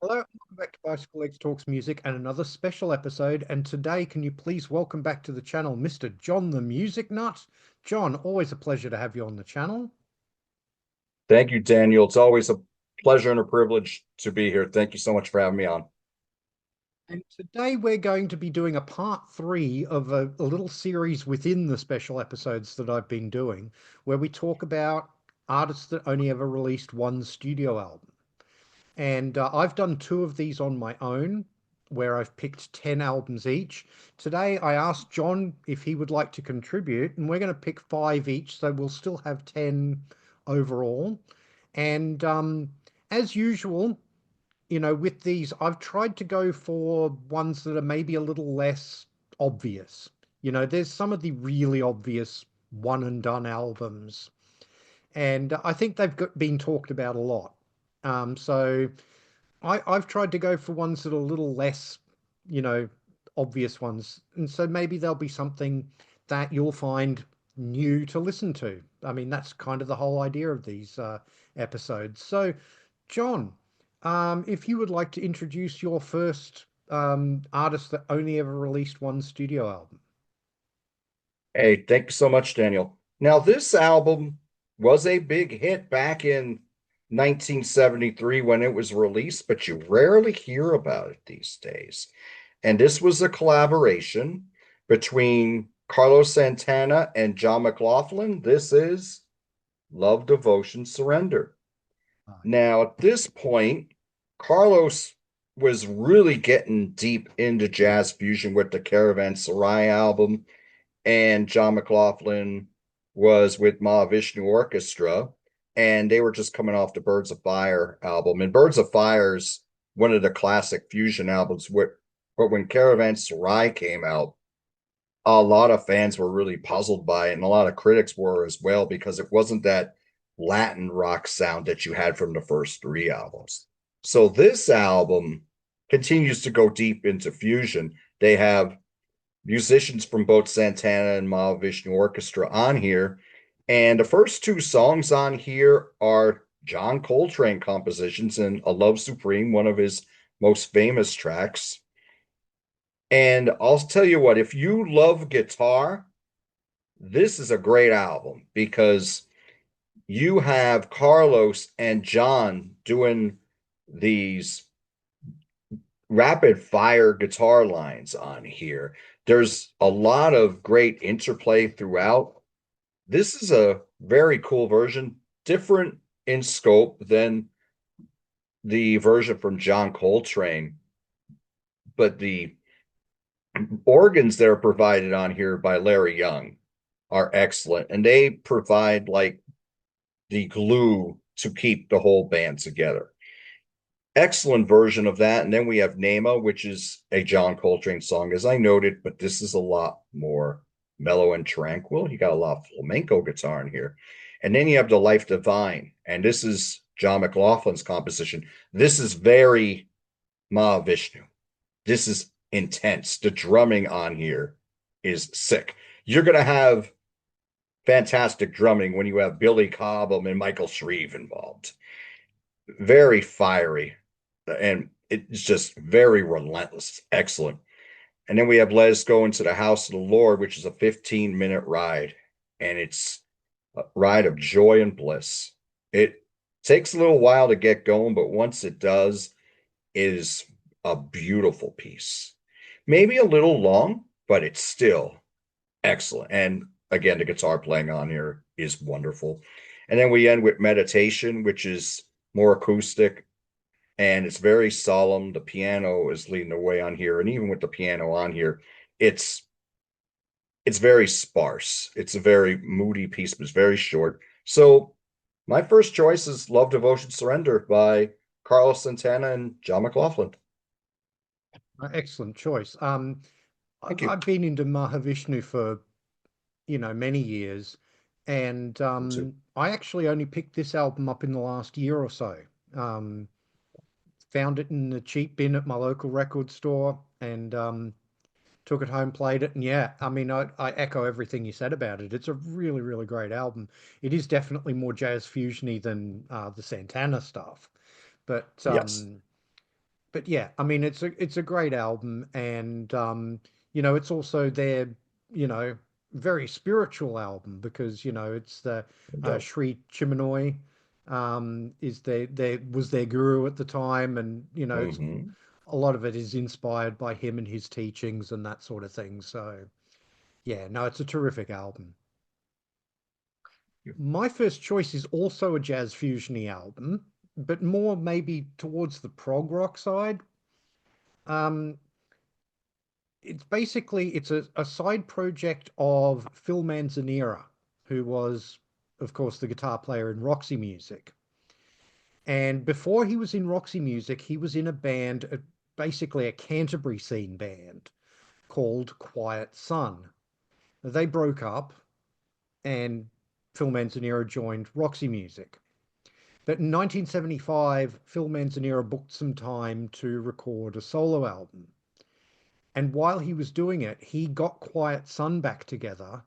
Hello, and welcome back to bicyclelegs Talks Music and another special episode. And today, can you please welcome back to the channel Mr. John the MusicNut? John, always a pleasure to have you on the channel. Thank you, Daniel. It's always a pleasure and a privilege to be here. Thank you so much for having me on. And today we're going to be doing a part three of a little series within the special episodes that I've been doing, where we talk about artists that only ever released one studio album. And I've done two of these on my own, where I've picked 10 albums each. Today, I asked John if he would like to contribute, and we're going to pick five each, so we'll still have 10 overall. And as usual, with these, I've tried to go for ones that are maybe a little less obvious. There's some of the really obvious one and done albums, and I think been talked about a lot. So I've tried to go for ones that are a little less, you know, obvious ones. And so maybe there'll be something that you'll find new to listen to. I mean, that's kind of the whole idea of these episodes. So, John, if you would like to introduce your first artist that only ever released one studio album. Hey, thank you so much, Daniel. Now, this album was a big hit back in 1973 when it was released, but you rarely hear about it these days. And this was a collaboration between Carlos Santana and John McLaughlin. This is Love, Devotion, Surrender. Now, at this point, Carlos was really getting deep into jazz fusion with the Caravanserai album, and John McLaughlin was with Mahavishnu Orchestra, and they were just coming off the Birds of Fire album. And Birds of Fire's one of the classic fusion albums. But when Caravanserai came out, a lot of fans were really puzzled by it, and a lot of critics were as well, because it wasn't that Latin rock sound that you had from the first three albums. So this album continues to go deep into fusion. They have musicians from both Santana and Mahavishnu Orchestra on here. And the first two songs on here are John Coltrane compositions and A Love Supreme, one of his most famous tracks. And I'll tell you what, if you love guitar, this is a great album because you have Carlos and John doing these rapid fire guitar lines on here. There's a lot of great interplay throughout. This is a very cool version, different in scope than the version from John Coltrane, but the organs that are provided on here by Larry Young are excellent, and they provide like the glue to keep the whole band together. Excellent version of that. And then we have Nema, which is a John Coltrane song, as I noted, but this is a lot more mellow and tranquil. You got a lot of flamenco guitar in here. And then you have The Life Divine, and this is John McLaughlin's composition. This is very Mahavishnu. This is intense. The drumming on here is sick. You're going to have fantastic drumming when you have Billy Cobham and Michael Shreve involved. Very fiery, and it's just very relentless. Excellent. And then we have Let's Go Into the House of the Lord, which is a 15-minute ride, and it's a ride of joy and bliss. It takes a little while to get going, but once it does, it is a beautiful piece. Maybe a little long, but it's still excellent. And again, the guitar playing on here is wonderful. And then we end with Meditation, which is more acoustic, and it's very solemn. The piano is leading the way on here, and even with the piano on here, it's it's very sparse. It's a very moody piece, but it's very short. So my first choice is Love, Devotion, Surrender by Carlos Santana and John McLaughlin. Excellent choice. Thank you. I've been into Mahavishnu for, many years, and Me too. I actually only picked this album up in the last year or so. Um, Found it in the cheap bin at my local record store and took it home, played it, and yeah, I mean, I echo everything you said about it. It's a really, really great album. It is definitely more jazz fusiony than the Santana stuff, but Yes. but yeah, I mean, it's a great album, and it's also their, you know, very spiritual album because it's the No. Sri Chimanoi is their was their guru at the time, and it's Hmm. a lot of it is inspired by him and his teachings and that sort of thing. So yeah, no, it's a terrific album. My first choice is also a jazz fusiony album, but more maybe towards the prog rock side. Um, it's a side project of Phil Manzanera, who was, of course, the guitar player in Roxy Music. And before he was in Roxy Music, he was in a band, basically a Canterbury scene band called Quiet Sun. They broke up, and Phil Manzanera joined Roxy Music. But in 1975, Phil Manzanera booked some time to record a solo album. And while he was doing it, he got Quiet Sun back together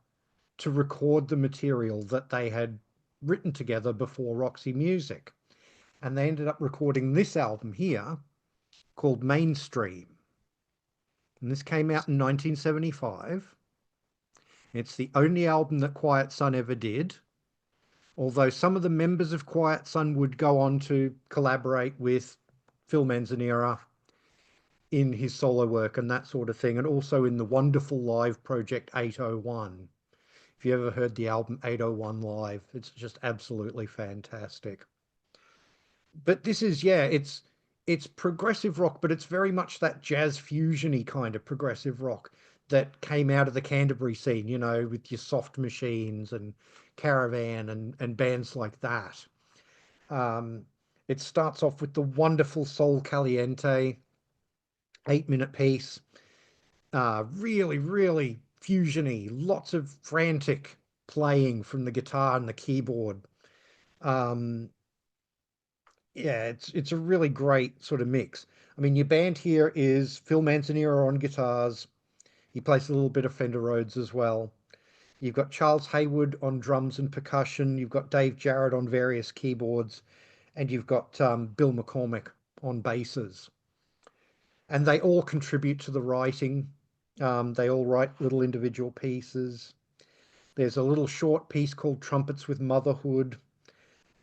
to record the material that they had written together before Roxy Music. And they ended up recording this album here called Mainstream. And this came out in 1975. It's the only album that Quiet Sun ever did, although some of the members of Quiet Sun would go on to collaborate with Phil Manzanera in his solo work and that sort of thing, and also in the wonderful live project 801. If you ever heard the album 801 live, it's just absolutely fantastic. But this is, yeah, it's progressive rock, but it's very much that jazz fusiony kind of progressive rock that came out of the Canterbury scene, with your Soft Machines and Caravan and bands like that. Um, it starts off with the wonderful Sol Caliente 8-minute piece. Really, really fusiony, lots of frantic playing from the guitar and the keyboard. Um, yeah, it's a really great sort of mix. I mean, your band here is Phil Manzanera on guitars. He plays a little bit of Fender Rhodes as well. You've got Charles Haywood on drums and percussion. You've got Dave Jarrett on various keyboards, and you've got Bill McCormick on basses. And they all contribute to the writing. They all write little individual pieces. There's a little short piece called Trumpets with Motherhood,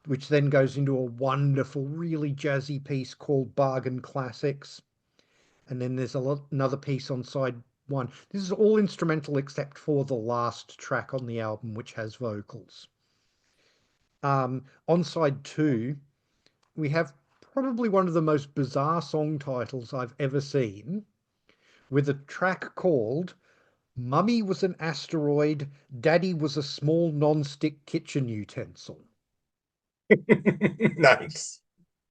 which then goes into a wonderful, really jazzy piece called Bargain Classics. And then there's another piece on side one. This is all instrumental except for the last track on the album, which has vocals. On side two, we have probably one of the most bizarre song titles I've ever seen, with a track called Mummy Was an Asteroid, Daddy Was a Small Non-Stick Kitchen Utensil, Nice.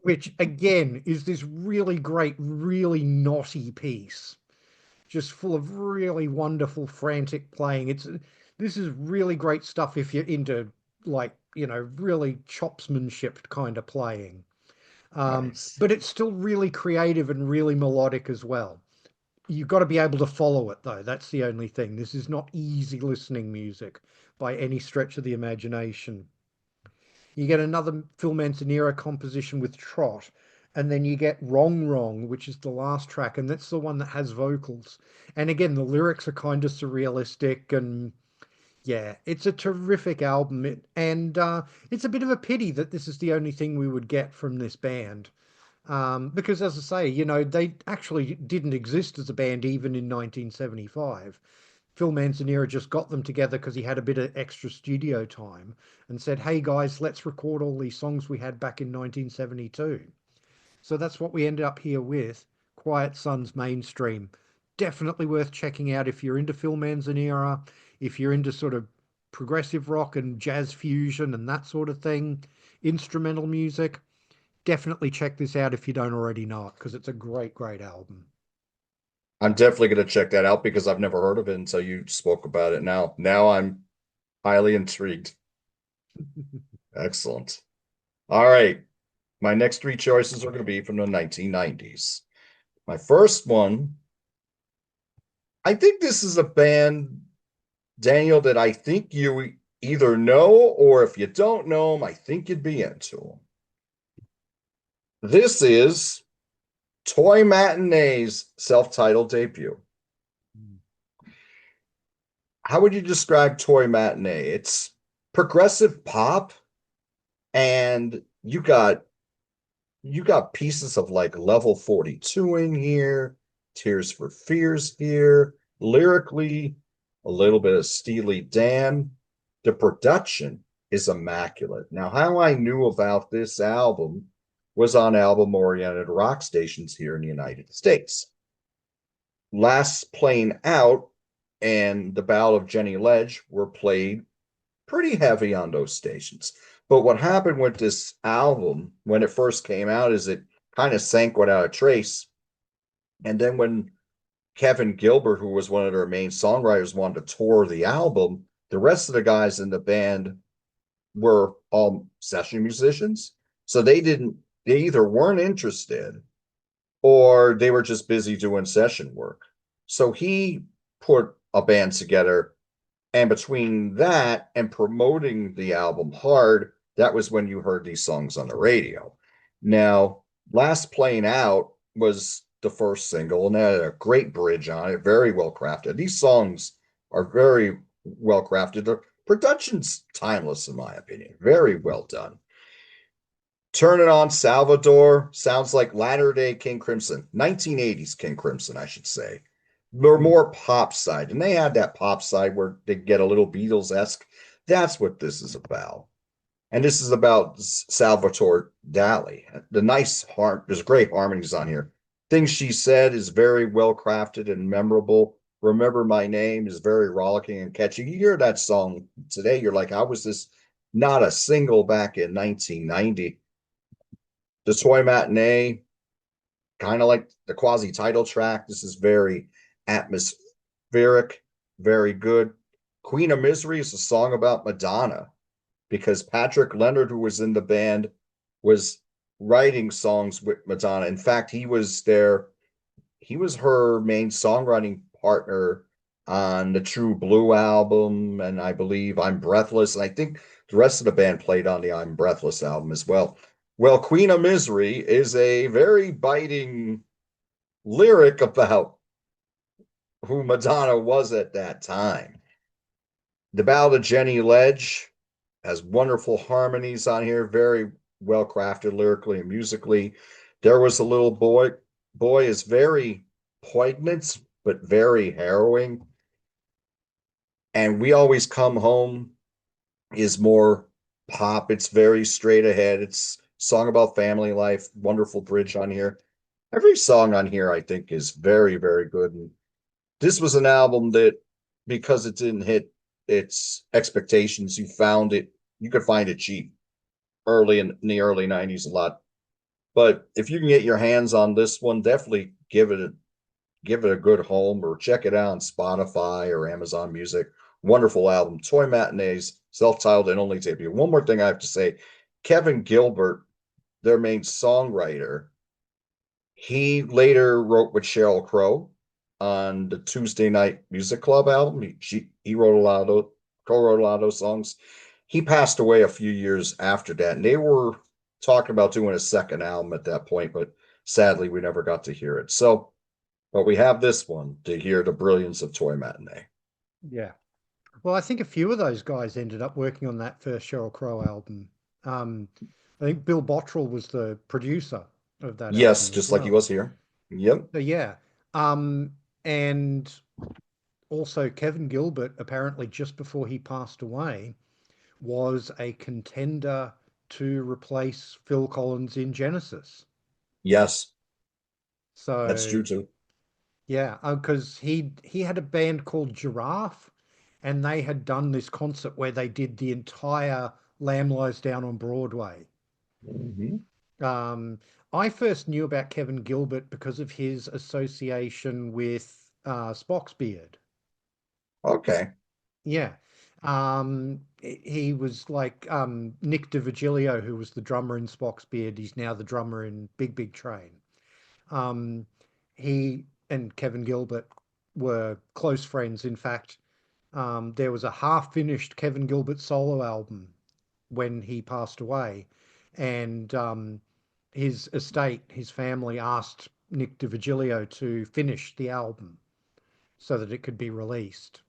which again is this really great, really knotty piece, just full of really wonderful, frantic playing. This is really great stuff if you're into like, really chopsmanship kind of playing. Nice. But it's still really creative and really melodic as well. You've got to be able to follow it though. That's the only thing. This is not easy listening music by any stretch of the imagination. You get another Phil Manzanera composition with Trot, and then you get Wrong Wrong, which is the last track, and that's the one that has vocals. And again, the lyrics are kind of surrealistic, and yeah, it's a terrific album. And it's a bit of a pity that this is the only thing we would get from this band. Because as I say, they actually didn't exist as a band even in 1975. Phil Manzanera just got them together because he had a bit of extra studio time and said, "Hey guys, let's record all these songs we had back in 1972." So that's what we ended up here with, Quiet Sun's Mainstream. Definitely worth checking out if you're into Phil Manzanera, if you're into sort of progressive rock and jazz fusion and that sort of thing, instrumental music. Definitely check this out if you don't already know it, because it's a great, great album. I'm definitely going to check that out because I've never heard of it until you spoke about it now. Now I'm highly intrigued. Excellent. All right. My next three choices are going to be from the 1990s. My first one, I think this is a band, Daniel, that I think you either know or if you don't know them, I think you'd be into them. This is Toy Matinee's self-titled debut. Mm. How would you describe Toy Matinee? It's progressive pop, and you got pieces of like Level 42 in here, Tears for Fears here, lyrically, a little bit of Steely Dan. The production is immaculate. Now, how I knew about this album was on album-oriented rock stations here in the United States. Last Plane Out and The Ballad of Jenny Ledge were played pretty heavy on those stations. But what happened with this album when it first came out is it kind of sank without a trace. And then when Kevin Gilbert, who was one of their main songwriters, wanted to tour the album, the rest of the guys in the band were all session musicians. So they either weren't interested or they were just busy doing session work. So he put a band together, and between that and promoting the album hard, that was when you heard these songs on the radio. Now, Last Plane Out was the first single, and that had a great bridge on it, very well crafted. These songs are very well crafted. The production's timeless, in my opinion. Very well done. Turn It On Salvador sounds like latter day King Crimson, 1980s King Crimson, I should say. They're Mm. more pop side, and they had that pop side where they get a little Beatles esque. That's what this is about. And this is about Salvatore Dali. There's great harmonies on here. Things She Said is very well crafted and memorable. Remember My Name is very rollicking and catchy. You hear that song today, you're like, how was this not a single back in 1990? The Toy Matinee, kind of like the quasi title track. This is very atmospheric, very good. Queen of Misery is a song about Madonna because Patrick Leonard, who was in the band, was writing songs with Madonna. In fact, he was her main songwriting partner on the True Blue album, and I believe I'm Breathless. And I think the rest of the band played on the I'm Breathless album as well. Well, Queen of Misery is a very biting lyric about who Madonna was at that time. The Ballad of Jenny Ledge has wonderful harmonies on here, very well crafted lyrically and musically. There Was a Little Boy is very poignant, but very harrowing. And We Always Come Home is more pop. It's very straight ahead. It's a song about family life. Wonderful bridge on here. Every song on here, I think, is very, very good. And this was an album that, because it didn't hit its expectations, you could find it cheap in the early 90s a lot. But if you can get your hands on this one, definitely give it a good home or check it out on Spotify or Amazon Music. Wonderful album. Toy Matinees, self-titled and only debut. One more thing I have to say. Kevin Gilbert, their main songwriter, he later wrote with Sheryl Crow on the Tuesday Night Music Club album. He wrote a lot of co-wrote a lot of those songs. He passed away a few years after that, and they were talking about doing a second album at that point, but sadly we never got to hear it. So, but we have this one to hear the brilliance of Toy Matinee. Yeah. Well, I think a few of those guys ended up working on that first Sheryl Crow album. Um, I think Bill Bottrell was the producer of that Yes, album as just like he well. was here. Yep. So yeah. Um, and also Kevin Gilbert, apparently just before he passed away, was a contender to replace Phil Collins in Genesis. Yes, that's true So too. yeah, because he had a band called Giraffe, and they had done this concert where they did the entire Lamb Lies Down on Broadway. Mhm. Um, I first knew about Kevin Gilbert because of his association with Spock's Beard. Okay. Yeah. He was like Nick DiVigilio, who was the drummer in Spock's Beard. He's now the drummer in Big Big Train. Um, he and Kevin Gilbert were close friends. In fact, there was a half-finished Kevin Gilbert solo album when he passed away, and his estate, his family asked Nick DiVigilio to finish the album so that it could be released.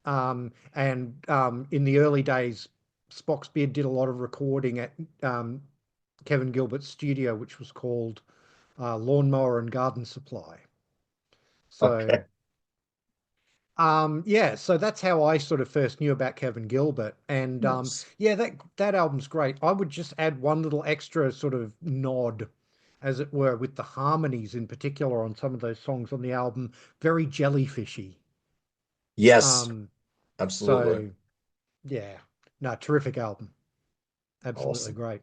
And in the early days, Spock's Beard did a lot of recording at um, Kevin Gilbert's studio, which was called Lawnmower and Garden Supply. So Okay. yeah, so that's how I sort of first knew about Kevin Gilbert. And Nice. yeah, that album's great. I would just add one little extra sort of nod, as it were, with the harmonies in particular on some of those songs on the album, very jellyfishy. Yes, Um, absolutely. so yeah, no, terrific album. Absolutely Awesome. great.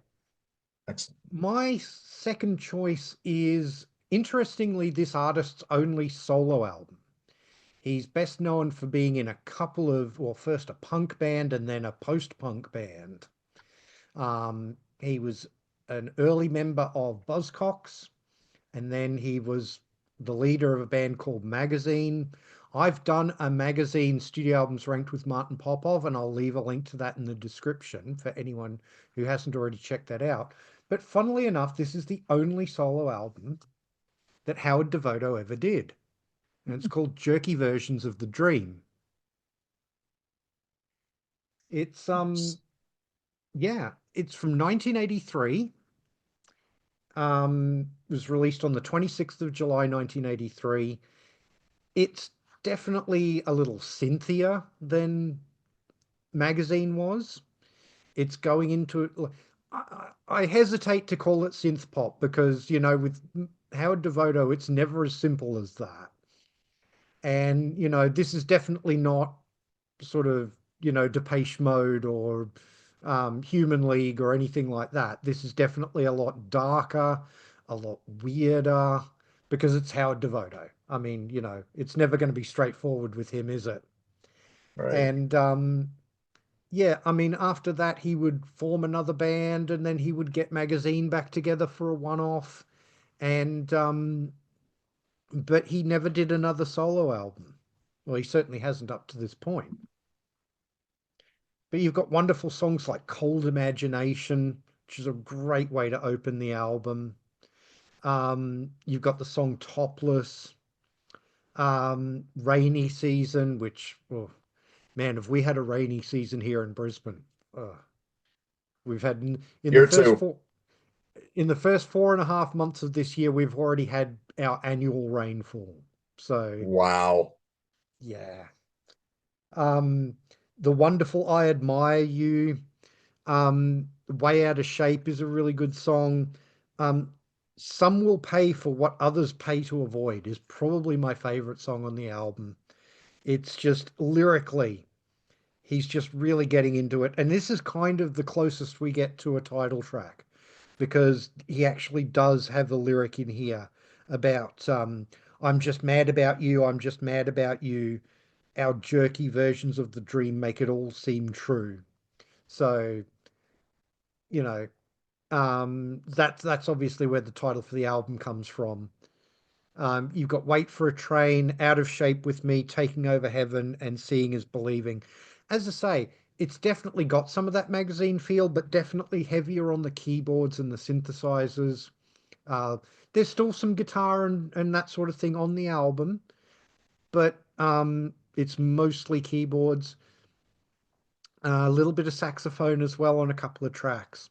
Excellent. My second choice is, interestingly, this artist's only solo album. He's best known for being in a couple of, well, first a punk band and then a post-punk band. He was an early member of Buzzcocks, and then he was the leader of a band called Magazine. I've done a Magazine studio albums ranked with Martin Popoff, and I'll leave a link to that in the description for anyone who hasn't already checked that out. But funnily enough, this is the only solo album that Howard Devoto ever did, and it's called Jerky Versions of the Dream. It's yeah, it's from 1983. Was released on the 26th of July 1983. It's definitely a little synthier than Magazine was. It's going into it. I hesitate to call it synth pop because, with Howard Devoto, it's never as simple as that. And, this is definitely not sort of, Depeche Mode or Human League or anything like that. This is definitely a lot darker, a lot weirder because it's Howard Devoto. I mean, it's never going to be straightforward with him, is it? Right. And yeah, I mean, after that, he would form another band and then he would get Magazine back together for a one-off. And but he never did another solo album. Well, he certainly hasn't up to this point. But you've got wonderful songs like Cold Imagination, which is a great way to open the album. You've got the song Topless, Rainy Season, which, oh, man, have we had a rainy season here in Brisbane? We've had in the Here first too. four in the first 4.5 months of this year, we've already had our annual rainfall. So Wow. yeah. Um, the wonderful I Admire You. Way Out of Shape is a really good song. Um, Some Will Pay for What Others Pay to Avoid is probably my favorite song on the album. It's just lyrically, he's just really getting into it. And this is kind of the closest we get to a title track because he actually does have a lyric in here about I'm just mad about you, I'm just mad about you. Our jerky versions of the dream make it all seem true. So, you know, that's obviously where the title for the album comes from. You've got Wait for a Train, Out of Shape with Me, Taking Over Heaven, and Seeing is Believing. As I say, it's definitely got some of that magazine feel, but definitely heavier on the keyboards and the synthesizers. Uh, there's still some guitar and that sort of thing on the album, but it's mostly keyboards, a little bit of saxophone as well on a couple of tracks.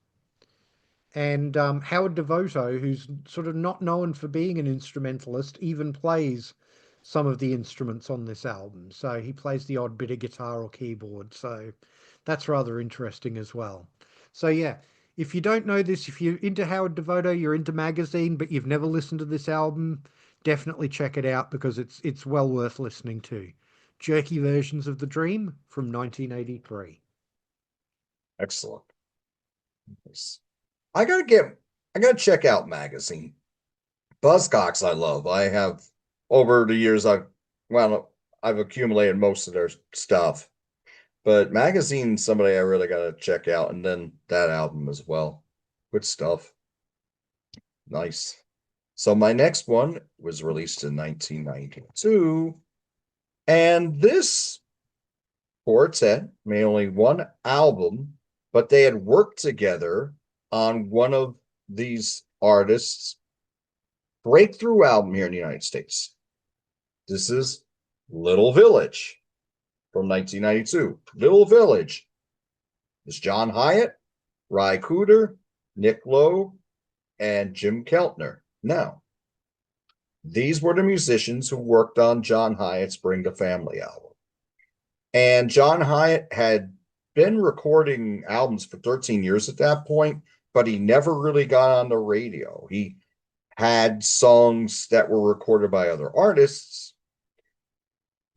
And Howard Devoto, who's sort of not known for being an instrumentalist, even plays some of the instruments on this album. So he plays the odd bit of guitar or keyboard. So that's rather interesting as well. So yeah, if you don't know this, if you're into Howard Devoto, you're into Magazine, but you've never listened to this album, definitely check it out because it's well worth listening to. Jerky Versions of the Dream from 1983. Excellent. Nice. I gotta get I gotta check out magazine. Buzzcocks I love. I have over the years I've accumulated most of their stuff. But magazine's somebody I really gotta check out, and then that album as well. Good stuff. Nice. So my next one was released in 1992, and this quartet made only one album, but they had worked together on one of these artists' breakthrough album here in the United States. This is Little Village from 1992. Little Village. It's John Hyatt, Ry Cooder, Nick Lowe, and Jim Keltner. Now, these were the musicians who worked on John Hyatt's Bring the Family album. And John Hyatt had been recording albums for 13 years at that point, but he never really got on the radio. He had songs that were recorded by other artists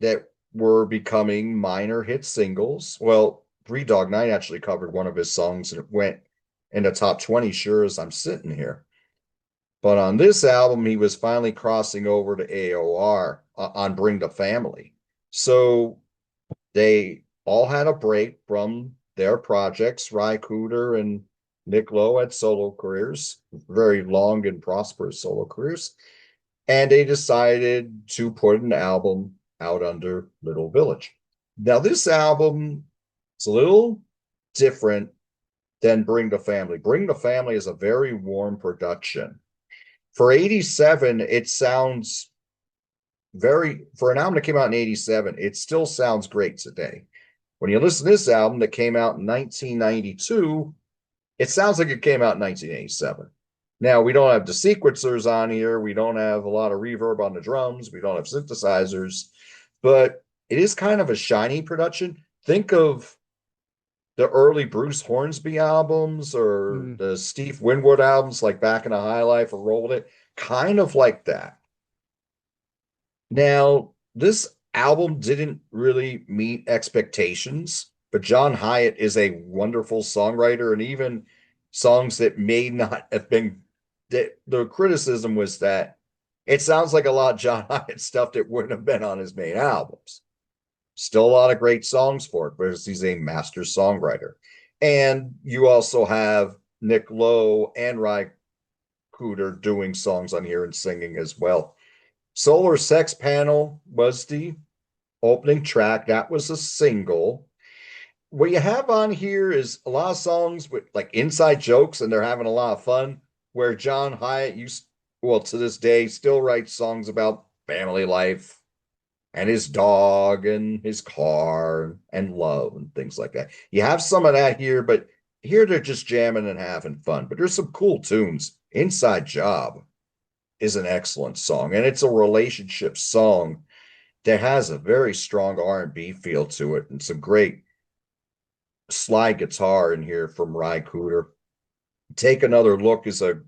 that were becoming minor hit singles. Well, Three Dog Night actually covered one of his songs and it went in the top 20, sure as I'm sitting here. But on this album, he was finally crossing over to AOR on Bring the Family. So they all had a break from their projects. Ry Cooder and Nick Lowe had solo careers, very long and prosperous solo careers. And they decided to put an album out under Little Village. Now, this album is a little different than Bring the Family. Bring the Family is a very warm production. For 87, it sounds for an album that came out in 87, it still sounds great today. When you listen to this album that came out in 1992, it sounds like it came out in 1987. Now, we don't have the sequencers on here. We don't have a lot of reverb on the drums. We don't have synthesizers, but it is kind of a shiny production. Think of the early Bruce Hornsby albums or the Steve Winwood albums, like Back in a High Life or Rolled It, kind of like that. Now, this album didn't really meet expectations, but John Hyatt is a wonderful songwriter, and even songs that may not have been, the criticism was that it sounds like a lot of John Hyatt stuff that wouldn't have been on his main albums. Still a lot of great songs for it, because he's a master songwriter. And you also have Nick Lowe and Ry Cooder doing songs on here and singing as well. Solar Sex Panel was the opening track. That was a single. What you have on here is a lot of songs with like inside jokes, and they're having a lot of fun, where John Hyatt to this day, still writes songs about family life and his dog and his car and love and things like that. You have some of that here, but here they're just jamming and having fun. But there's some cool tunes. Inside Job is an excellent song, and it's a relationship song that has a very strong R&B feel to it, and some great slide guitar in here from Ry Cooder. Take Another Look is a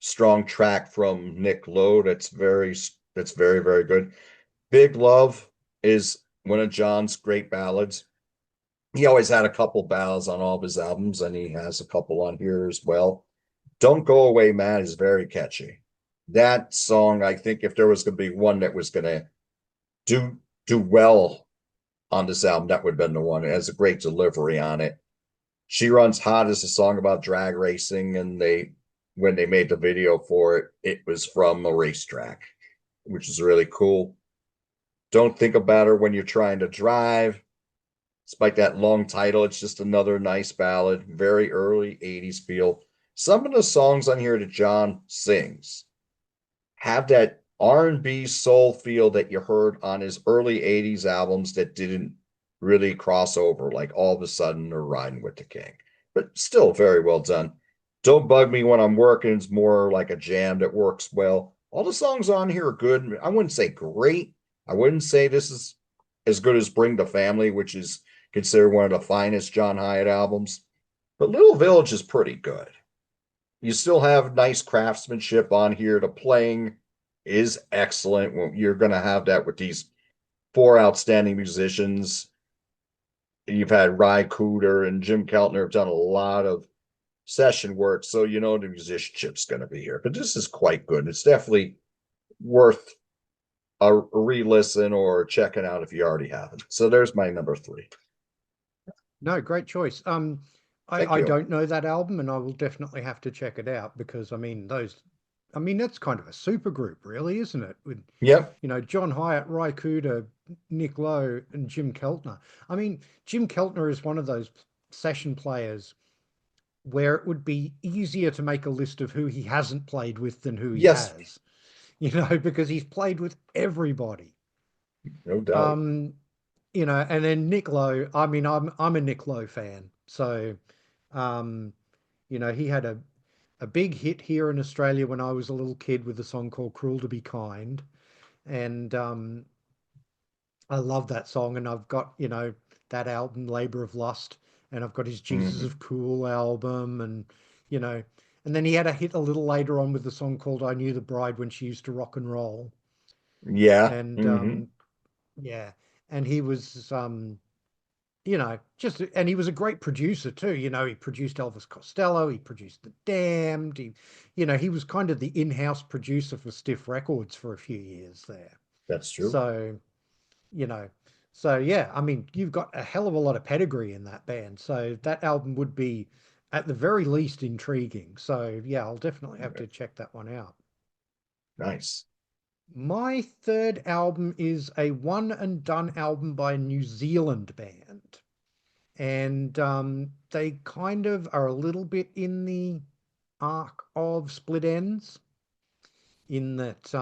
strong track from Nick Lowe that's very, very good. Big Love is one of John's great ballads. He always had a couple ballads on all of his albums, and he has a couple on here as well. Don't Go Away, Man is very catchy. That song, I think if there was going to be one that was going to do well on this album, that would have been the one. It has a great delivery on it. She Runs Hot is a song about drag racing, and when they made the video for it, it was from a racetrack, which is really cool. Don't Think About Her When You're Trying to Drive. Despite that long title, it's just another nice ballad, very early 80s feel. Some of the songs on here that John sings have that R&B soul feel that you heard on his early 80s albums that didn't really cross over, like All of a Sudden or Riding with the King. But still very well done. Don't Bug Me When I'm Working is more like a jam that works well. All the songs on here are good. I wouldn't say great. I wouldn't say this is as good as Bring the Family, which is considered one of the finest John Hyatt albums. But Little Village is pretty good. You still have nice craftsmanship on here. The playing is excellent. You're going to have that with these four outstanding musicians. You've had Ry Cooder and Jim Keltner have done a lot of session work, so you know the musicianship's going to be here. But this is quite good. It's definitely worth a re-listen or checking out if you already haven't. So there's my number 3. No, great choice. I don't know that album, and I will definitely have to check it out, because that's kind of a super group, really, isn't it? With Yep. John Hyatt, Ry Cooder, Nick Lowe, and Jim Keltner. I mean, Jim Keltner is one of those session players where it would be easier to make a list of who he hasn't played with than who he Yes. has. because he's played with everybody. No doubt. Um, and then Nick Lowe, I mean, I'm a Nick Lowe fan. So, um, he had a big hit here in Australia when I was a little kid with a song called Cruel to Be Kind. And I love that song. And I've got, that album, Labor of Lust, and I've got his Jesus Mhm. of Cool album. You know, and then he had a hit a little later on with the song called I Knew the Bride When She Used to Rock and Roll. Yeah. And Hmm. yeah, and he was, and he was a great producer too. He produced Elvis Costello, he produced The Damned. He was kind of the in-house producer for Stiff Records for a few years there. That's true. So, you know, so yeah, I mean, you've got a hell of a lot of pedigree in that band. So that album would be at the very least intriguing. So yeah, I'll definitely have to check that one out. Nice. My third album is a one and done album by a New Zealand band. And they kind of are a little bit in the arc of Split Ends, in that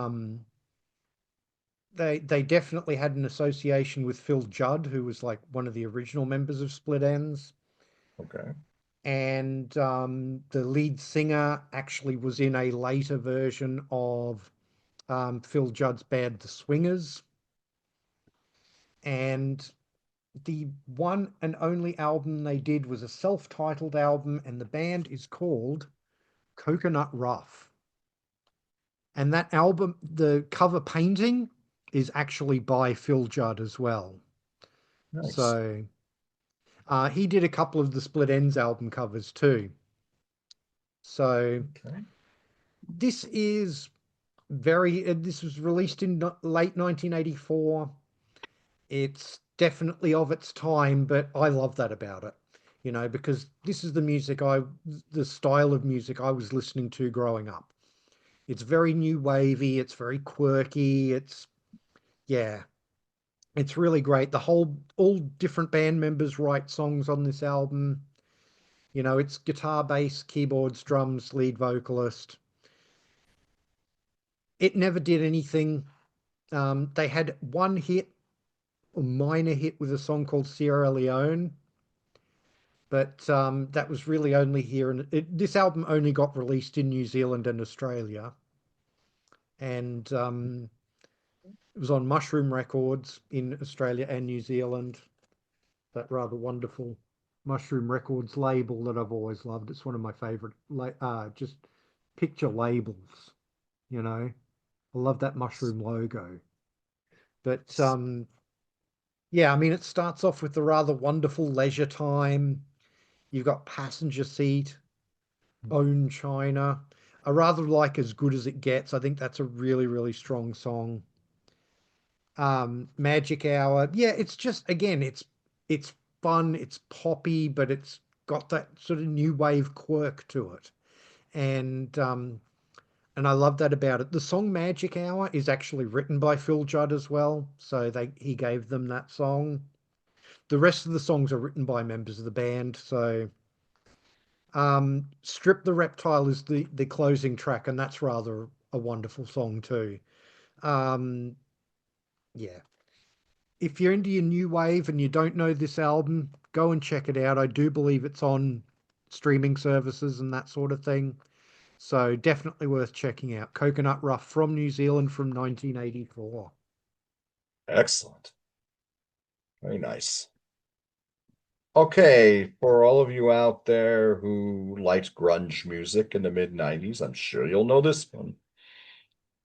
they definitely had an association with Phil Judd, who was like one of the original members of Split Ends. Okay. And the lead singer actually was in a later version of Phil Judd's band, The Swingers. And the one and only album they did was a self-titled album, and the band is called Coconut Rough. And that album, the cover painting is actually by Phil Judd as well. Nice. So he did a couple of the Split Ends album covers too. So Okay. this is this was released in late 1984. It's definitely of its time, but I love that about it, because this is the style of music I was listening to growing up. It's very new wavy, it's very quirky, yeah, it's really great. All different band members write songs on this album. It's guitar, bass, keyboards, drums, lead vocalist. It never did anything. They had one hit, a minor hit with a song called Sierra Leone, but that was really only here. And this album only got released in New Zealand and Australia. And it was on Mushroom Records in Australia and New Zealand. That rather wonderful Mushroom Records label that I've always loved. It's one of my favorite, just picture labels. You know, I love that Mushroom logo. But yeah, I mean, it starts off with the rather wonderful Leisure Time. You've got Passenger Seat, Own China. I rather like As Good as It Gets. I think that's a really, really strong song. Magic Hour. Yeah, it's just again, it's fun, it's poppy, but it's got that sort of new wave quirk to it. And I love that about it. The song Magic Hour is actually written by Phil Judd as well, so he gave them that song. The rest of the songs are written by members of the band. So Strip the Reptile is the closing track, and that's rather a wonderful song too. Um, yeah. If you're into your new wave and you don't know this album, go and check it out. I do believe it's on streaming services and that sort of thing. So definitely worth checking out. Coconut Rough from New Zealand from 1984. Excellent. Very nice. Okay, for all of you out there who liked grunge music in the mid 90s, I'm sure you'll know this one.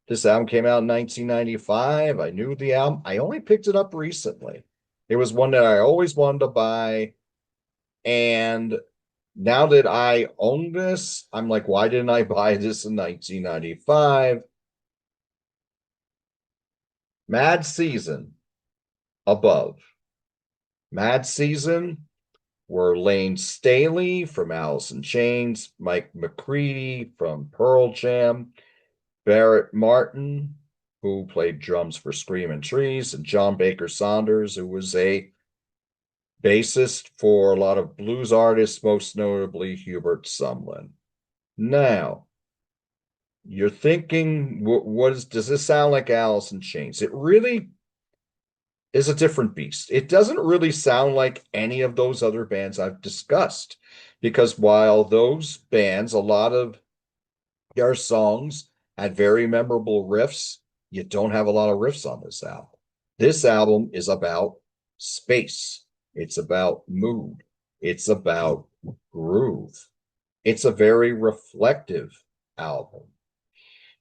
This album came out in 1995. I knew the album. I only picked it up recently. It was one that I always wanted to buy. And now that I own this, I'm like, why didn't I buy this in 1995? Mad Season, Above. Mad Season were Lane Staley from Alice in Chains, Mike McCready from Pearl Jam, Barrett Martin, who played drums for Screaming Trees, and John Baker Saunders, who was a bassist for a lot of blues artists, most notably Hubert Sumlin. Now, You're thinking, what is, does this sound like Alice in Chains? It really is a different beast. It doesn't really sound like any of those other bands I've discussed, because while those bands, a lot of their songs had very memorable riffs, you don't have a lot of riffs on this album. This album is about space, it's about mood, it's about groove. It's a very reflective album.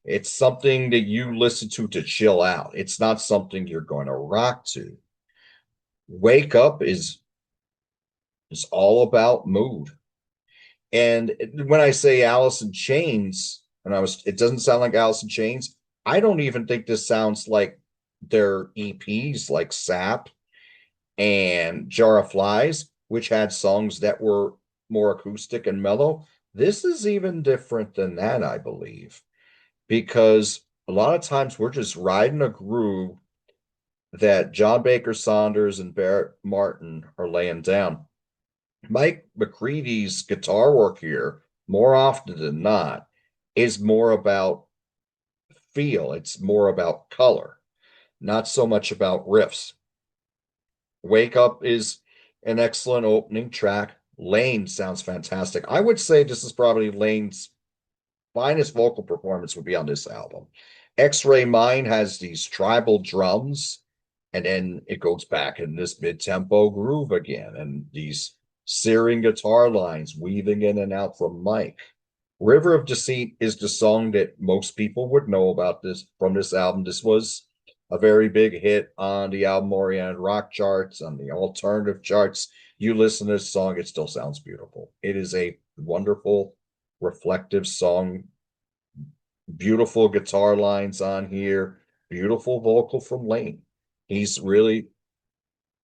It's something that you listen to chill out. It's not something you're going to rock to. Wake Up is all about mood. And when I say Alice in Chains, it doesn't sound like Alice in Chains. I don't even think this sounds like their EPs like Sap and Jar of Flies, which had songs that were more acoustic and mellow. This is even different than that, I believe, because a lot of times we're just riding a groove that John Baker Saunders and Barrett Martin are laying down. Mike McCready's guitar work here, more often than not, is more about feel. It's more about color, not so much about riffs. Wake Up is an excellent opening track. Lane sounds fantastic. I would say this is probably Lane's finest vocal performance would be on this album. X-Ray Mind has these tribal drums, and then it goes back in this mid-tempo groove again, and these searing guitar lines weaving in and out from Mike. River of Deceit is the song that most people would know about this from this album. This was a very big hit on the album oriented rock charts, on the alternative charts. You listen to this song, it still sounds beautiful. It is a wonderful, reflective song. Beautiful guitar lines on here, beautiful vocal from Lane. He's really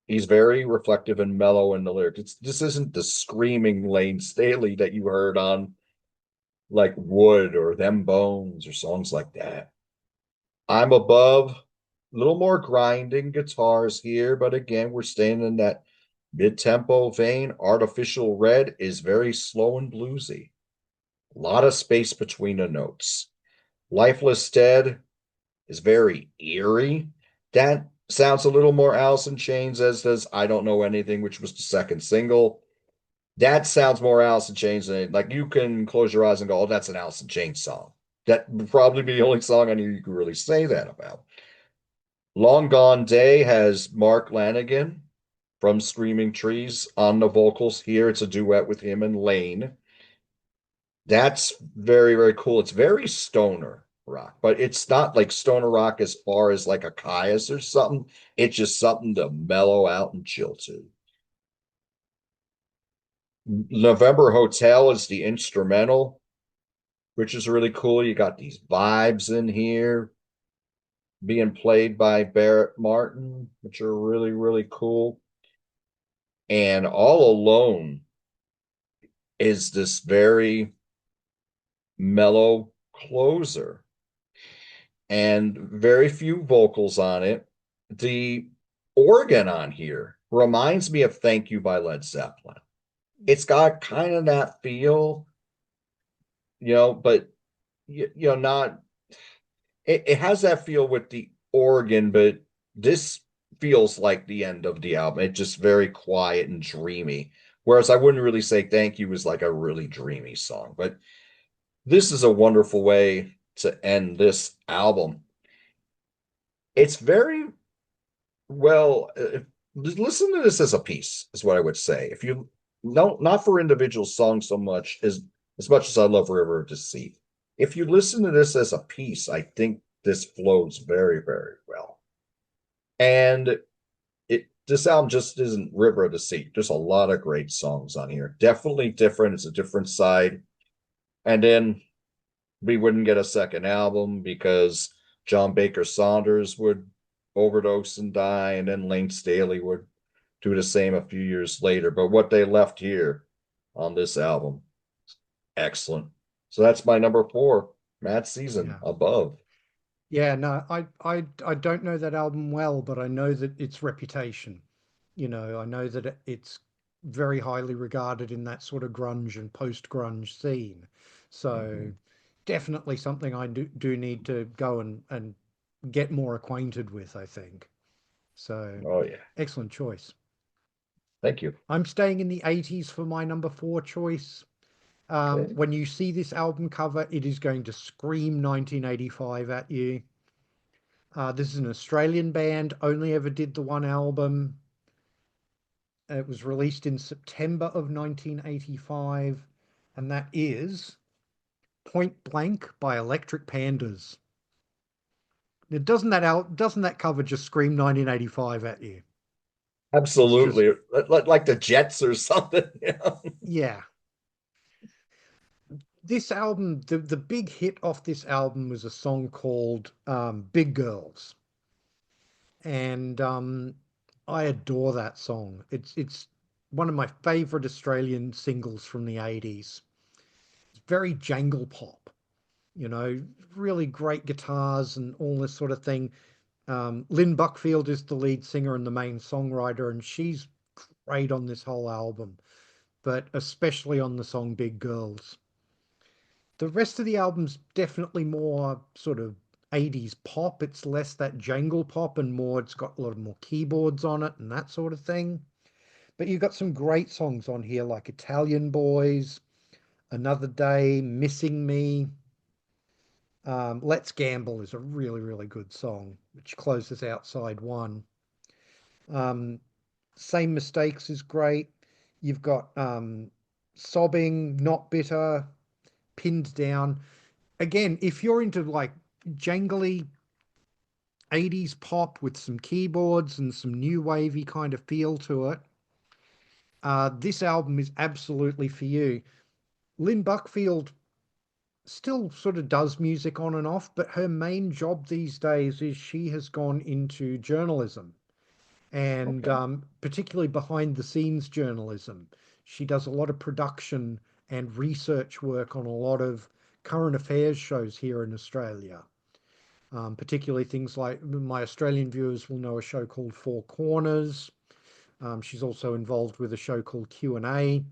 he's very reflective and mellow in the lyrics. This isn't the screaming Lane Staley that you heard on like Wood or Them Bones or songs like that. I'm Above, a little more grinding guitars here, but again, we're staying in that mid-tempo vein. Artificial Red is very slow and bluesy. A lot of space between the notes. Lifeless Dead is very eerie. That sounds a little more Alice in Chains, as does I Don't Know Anything, which was the second single. That sounds more Alice in Chains than like you can close your eyes and go, oh, that's an Alice in Chains song. That would probably be the only song I knew you could really say that about. Long Gone Day has Mark Lanigan from Screaming Trees on the vocals here. It's a duet with him and Lane. That's very, very cool. It's very stoner rock, but it's not like stoner rock as far as like a Caius or something. It's just something to mellow out and chill to. November Hotel is the instrumental, which is really cool. You got these vibes in here being played by Barrett Martin, which are really, really cool. And All Alone is this very mellow closer and very few vocals on it. The organ on here reminds me of Thank You by Led Zeppelin. It's got kind of that feel, but not it has that feel with the organ, but this feels like the end of the album. It's just very quiet and dreamy. Whereas I wouldn't really say Thank You is like a really dreamy song, but this is a wonderful way to end this album. It's very well, listen to this as a piece, is what I would say. If you no, not for individual songs so much as I love River of Deceit. If you listen to this as a piece, I think this flows very, very well. And this album just isn't River of Deceit. There's a lot of great songs on here. Definitely different. It's a different side. And then we wouldn't get a second album because John Baker Saunders would overdose and die, and then Lane Staley would do the same a few years later. But what they left here on this album, excellent. So that's my number four, Mad Season, Yeah. Above. Yeah, no, I don't know that album well, but I know that its reputation. I know that it's very highly regarded in that sort of grunge and post-grunge scene. So, Mhm. definitely something I do need to go and get more acquainted with, I think. So, Oh yeah. excellent choice. Thank you. I'm staying in the 80s for my number four choice. Okay. When you see this album cover, it is going to scream 1985 at you. This is an Australian band, only ever did the one album. It was released in September of 1985, and that is Point Blank by Electric Pandas. Now, doesn't that cover just scream 1985 at you? It's just Absolutely. Like the Jets or something. yeah. This album, the big hit off this album was a song called Big Girls, and I adore that song. It's one of my favorite Australian singles from the 80s. It's very jangle pop, you know, really great guitars and all this sort of thing. Lynn Buckfield is the lead singer and the main songwriter, and she's great on this whole album, but especially on the song Big Girls. The rest of the album's definitely more sort of 80s pop. It's less that jangle pop and more, it's got a lot more keyboards on it and that sort of thing. But you've got some great songs on here like Italian Boys, Another Day, Missing Me. Let's Gamble is a really, really good song, which closes out side one. Um, Same Mistakes is great. You've got Sobbing, Not Bitter, Pinned Down. Again, if you're into like jangly 80s pop with some keyboards and some new wavy kind of feel to it, this album is absolutely for you. Lynn Buckfield still sort of does music on and off, but her main job these days is she has gone into journalism and Okay. particularly behind the scenes journalism. She does a lot of production and research work on a lot of current affairs shows here in Australia. Particularly things like my Australian viewers will know a show called Four Corners. She's also involved with a show called Q&A,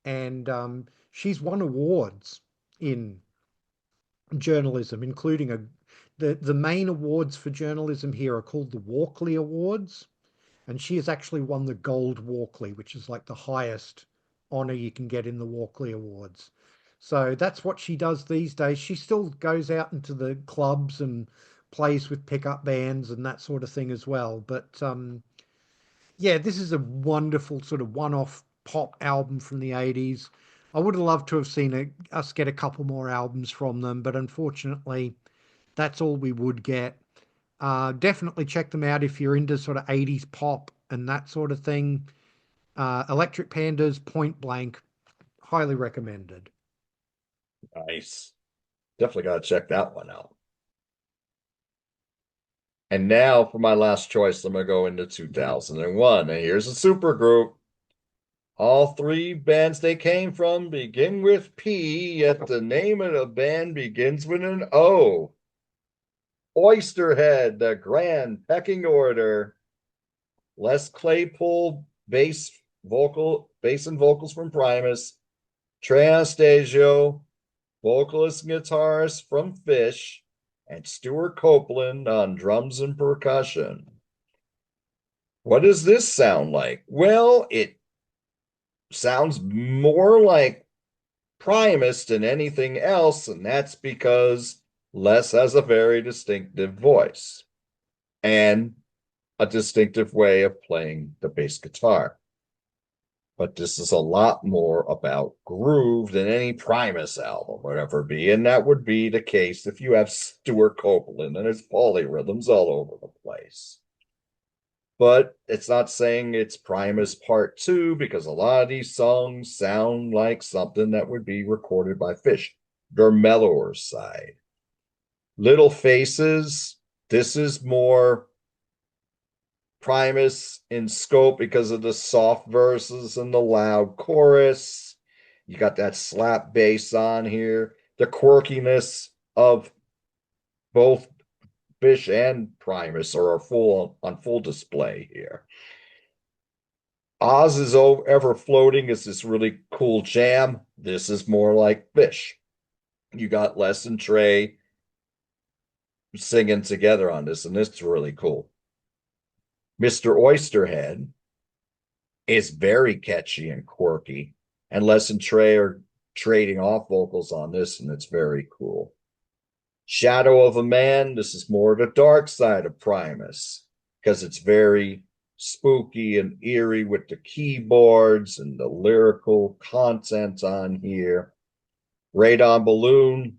and she's won awards in journalism, including the main awards for journalism here are called the Walkley Awards, and she has actually won the Gold Walkley, which is like the highest honor you can get in the Walkley Awards. So that's what she does these days. She still goes out into the clubs and plays with pickup bands and that sort of thing as well. But yeah, this is a wonderful sort of one-off pop album from the 80s. I would have loved to have seen us get a couple more albums from them, but unfortunately, that's all we would get. Definitely check them out if you're into sort of 80s pop and that sort of thing. Electric Pandas, Point Blank, highly recommended. Nice. Definitely got to check that one out. And now for my last choice, I'm going to go into 2001. And here's a super group. All three bands they came from begin with P, yet the name of the band begins with an O. Oysterhead, the Grand Pecking Order. Les Claypool, bass and vocals from Primus. Trey Anastasio, vocalist and guitarist from Fish, and Stuart Copeland on drums and percussion. What does this sound like? Well, it sounds more like Primus than anything else, and that's because Les has a very distinctive voice and a distinctive way of playing the bass guitar. But this is a lot more about groove than any Primus album would ever be. And that would be the case if you have Stuart Copeland and his polyrhythms all over the place. But it's not saying it's Primus Part 2 because a lot of these songs sound like something that would be recorded by Fish. Their mellower side. Little Faces, this is more Primus in scope because of the soft verses and the loud chorus. You got that slap bass on here. The quirkiness of both Fish and Primus are full on full display here. Oz is Ever Floating is this really cool jam. This is more like Fish. You got Les and Trey singing together on this, and this is really cool. Mr. Oysterhead is very catchy and quirky, and Les and Trey are trading off vocals on this, and it's very cool. Shadow of a Man, this is more the dark side of Primus because it's very spooky and eerie with the keyboards and the lyrical content on here. Radon Balloon,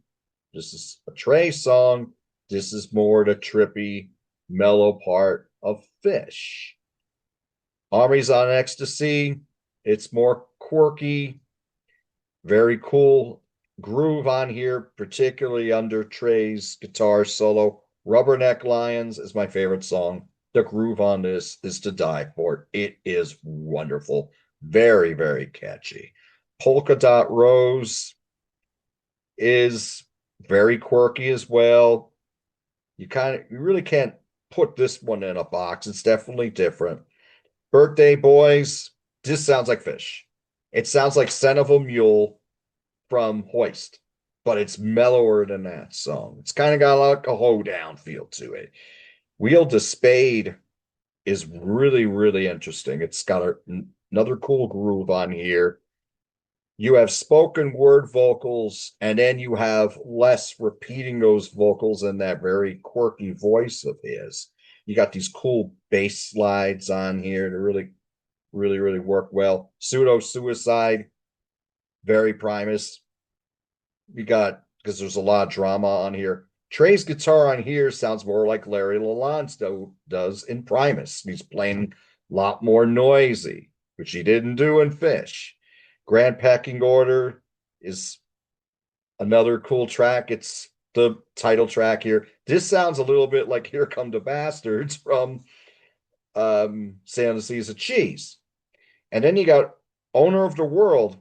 this is a Trey song. This is more the trippy, mellow part of Fish. Armies on Ecstasy, it's more quirky, very cool groove on here, particularly under Trey's guitar solo. Rubberneck Lions is my favorite song. The groove on this is to die for. It is wonderful. Very, very catchy. Polka Dot Rose is very quirky as well. You really can't put this one in a box. It's definitely different. Birthday Boys, this sounds like Fish. It sounds like Scent of a Mule from Hoist, but it's mellower than that song. It's kind of got like a hoedown feel to it. Wheel to Spade is really, really interesting. It's got another cool groove on here. You have spoken word vocals, and then you have Les repeating those vocals in that very quirky voice of his. You got these cool bass slides on here to really, really, really work well. Pseudo Suicide, very Primus. We got, because there's a lot of drama on here. Trey's guitar on here sounds more like Larry Lalonde does in Primus. He's playing a lot more noisy, which he didn't do in Fish. Grand Pecking Order is another cool track. It's the title track here. This sounds a little bit like Here Come the Bastards from Santa Seas of Cheese. And then you got Owner of the World.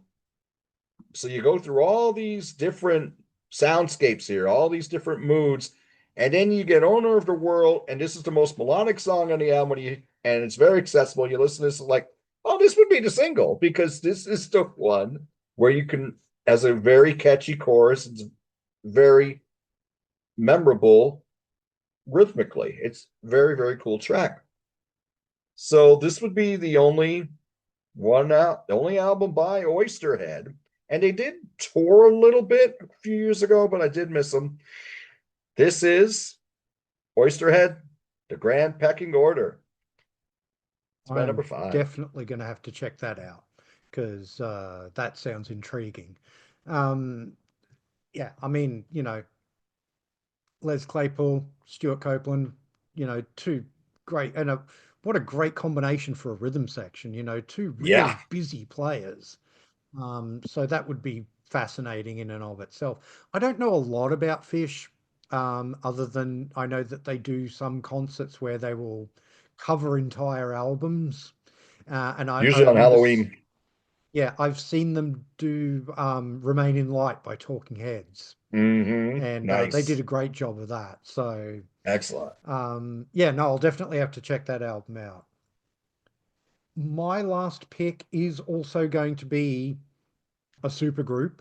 So you go through all these different soundscapes here, all these different moods, and then you get Owner of the World, and this is the most melodic song on the album, and it's very accessible. You listen to this like, oh, this would be the single because this is the one where you can, as a very catchy chorus, it's very memorable rhythmically. It's very, very cool track. So this would be the only the only album by Oysterhead. And they did tour a little bit a few years ago, but I did miss them. This is Oysterhead, The Grand Pecking Order. It's my number I'm five. definitely going to have to check that out because that sounds intriguing. Um, yeah, I mean, Les Claypool, Stuart Copeland, two great and what a great combination for a rhythm section, two Yeah, really busy players. So that would be fascinating in and of itself. I don't know a lot about Fish, other than I know that they do some concerts where they will cover entire albums. And I usually on remember, Halloween. yeah, I've seen them do Remain in Light by Talking Heads, and they did Nice. a great job of that. So, Excellent. yeah, no, I'll definitely have to check that album out. My last pick is also going to be a supergroup.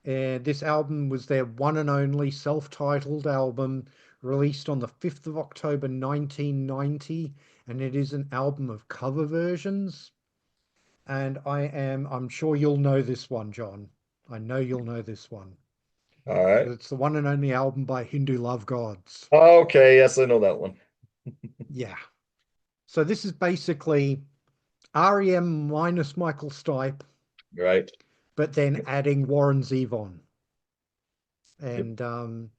And this album was their one and only self-titled album released on the 5th of October 1990, and it is an album of cover versions. And I'm sure you'll know this one, John. I know you'll know this one. All right. It's the one and only album by Hindu Love Gods. Okay, yes, I know that one. Yeah. So this is basically REM minus Michael Stipe, Right. but then adding Warren Zevon. Yep. And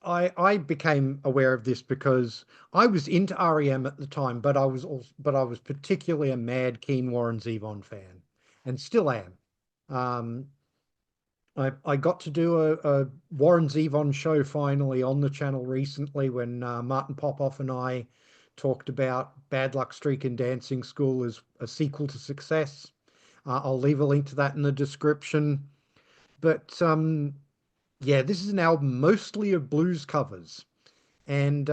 I became aware of this because I was into REM at the time, but I was particularly a mad Keen Warren Zevon fan, and still am. Um, I got to do a Warren Zevon show finally on the channel recently when Martin Popoff and I talked about Bad Luck Streak and Dancing School as a sequel to Success. I'll leave a link to that in the description. But yeah, this is an album mostly of blues covers, and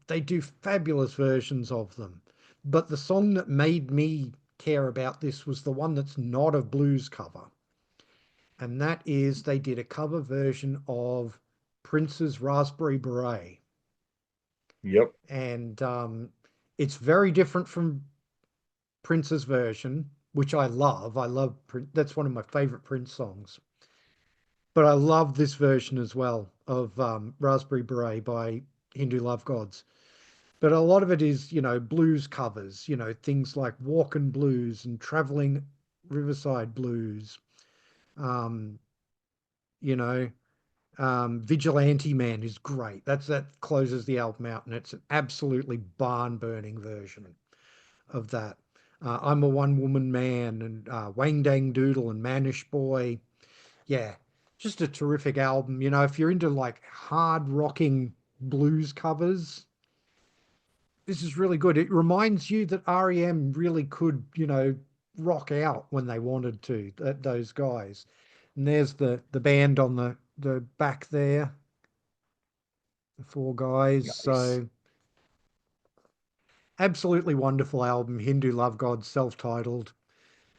they do fabulous versions of them. But the song that made me care about this was the one that's not a blues cover. and that is they did a cover version of Prince's Raspberry Beret. Yep. And it's very different from Prince's version, which I love. That's one of my favorite Prince songs. But I love this version as well of Raspberry Beret by Hindu Love Gods. But a lot of it is, blues covers, things like Walkin' Blues and Traveling Riverside Blues, um, you know, Vigilante Man is great. That closes the album out, and it's an absolutely barn burning version of that. I'm a One Woman Man and Wang Dang Doodle and Manish Boy. Yeah, just a terrific album. If you're into like hard rocking blues covers, this is really good. It reminds you that REM really could, rock out when they wanted to, those guys. And there's the band on the back there, the four guys. Nice. So absolutely wonderful album, Hindu Love God, self-titled.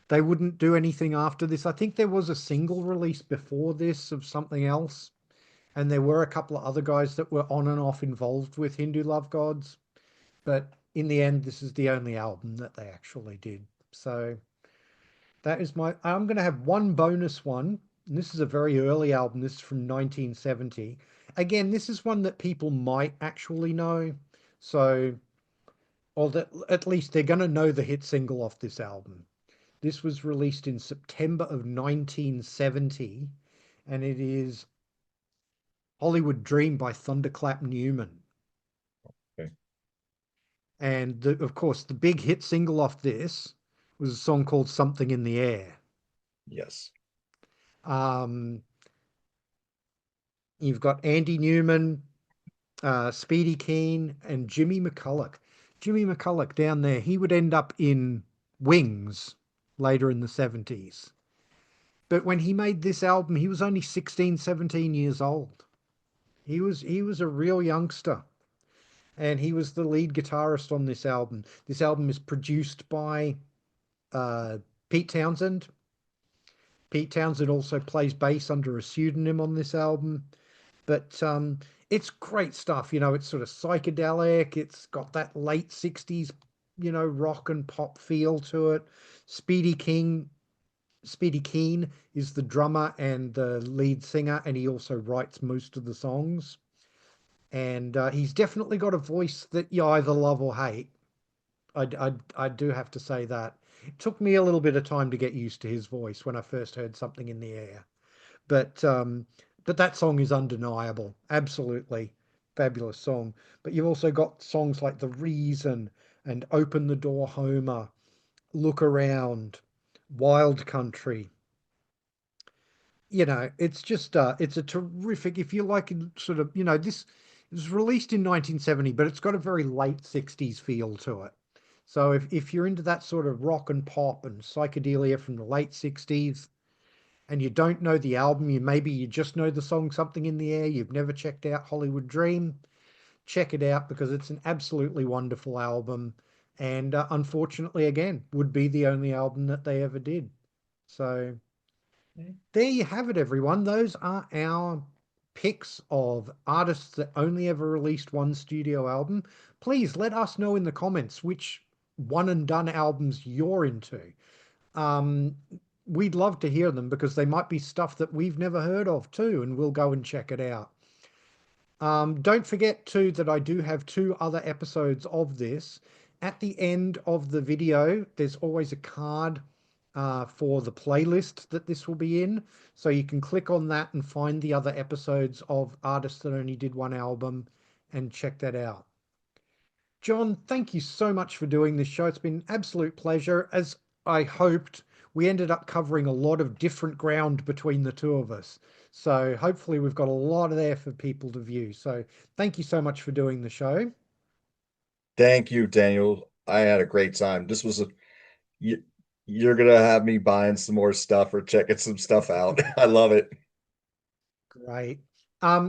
They wouldn't do anything after this. I think there was a single release before this of something else, and there were a couple of other guys that were on and off involved with Hindu Love Gods. But in the end, this is the only album that they actually did. So that is I'm going to have one bonus one. And this is a very early album. This is from 1970. Again, this is one that people might actually know. So, or that at least they're going to know the hit single off this album. This was released in September of 1970, and it is Hollywood Dream by Thunderclap Newman. Okay. And of course, the big hit single off this was a song called Something in the Air. Yes. Um, you've got Andy Newman, Speedy Keen, and Jimmy McCulloch. Jimmy McCulloch down there, he would end up in Wings later in the 70s. But when he made this album, he was only 16, 17 years old. He was a real youngster, and he was the lead guitarist on this album. This album is produced by uh, Pete Townsend. Pete Townsend also plays bass under a pseudonym on this album, but it's great stuff. It's sort of psychedelic. It's got that late 60s, rock and pop feel to it. Speedy King, Speedy Keen is the drummer and the lead singer, and he also writes most of the songs. And he's definitely got a voice that you either love or hate. I do have to say that. It took me a little bit of time to get used to his voice when I first heard Something in the Air. But that song is undeniable. Absolutely fabulous song. But you've also got songs like The Reason and Open the Door Homer, Look Around, Wild Country. It's just it's a terrific, if you like sort of, this it was released in 1970, but it's got a very late 60s feel to it. So if you're into that sort of rock and pop and psychedelia from the late 60s, and you don't know the album, you just know the song Something in the Air, you've never checked out Hollywood Dream, check it out because it's an absolutely wonderful album. And unfortunately, again, would be the only album that they ever did. So there you have it, everyone. Those are our picks of artists that only ever released one studio album. Please let us know in the comments which one and done albums you're into. Um, we'd love to hear them because they might be stuff that we've never heard of too, and we'll go and check it out. Don't forget too that I do have two other episodes of this. At the end of the video, there's always a card for the playlist that this will be in. So you can click on that and find the other episodes of artists that only did one album and check that out. John, thank you so much for doing this show. It's been an absolute pleasure. As I hoped, we ended up covering a lot of different ground between the two of us. So hopefully we've got a lot there for people to view. So thank you so much for doing the show. Thank you, Daniel. I had a great time. This was a you, you're gonna have me buying some more stuff or checking some stuff out. I love it. Great.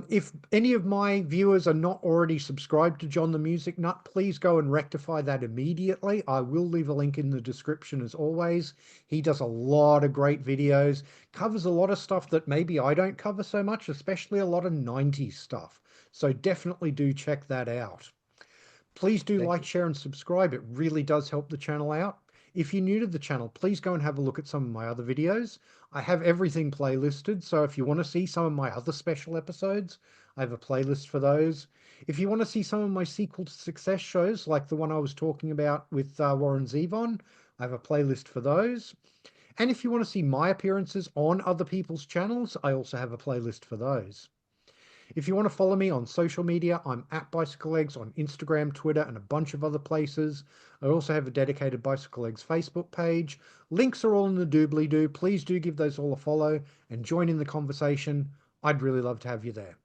If any of my viewers are not already subscribed to John the Music Nut, please go and rectify that immediately. I will leave a link in the description as always. He does a lot of great videos, covers a lot of stuff that maybe I don't cover so much, especially a lot of 90s stuff. So definitely do check that out. Please do Thank like, you. share, and subscribe. It really does help the channel out. If you're new to the channel, please go and have a look at some of my other videos. I have everything playlisted, so if you want to see some of my other special episodes, I have a playlist for those. If you want to see some of my sequel to success shows, like the one I was talking about with Warren Zevon, I have a playlist for those. And if you want to see my appearances on other people's channels, I also have a playlist for those. If you want to follow me on social media, I'm at bicyclelegs on Instagram, Twitter, and a bunch of other places. I also have a dedicated bicyclelegs Facebook page. Links are all in the doobly doo. Please do give those all a follow and join in the conversation. I'd really love to have you there.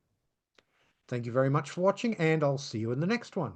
Thank you very much for watching, and I'll see you in the next one.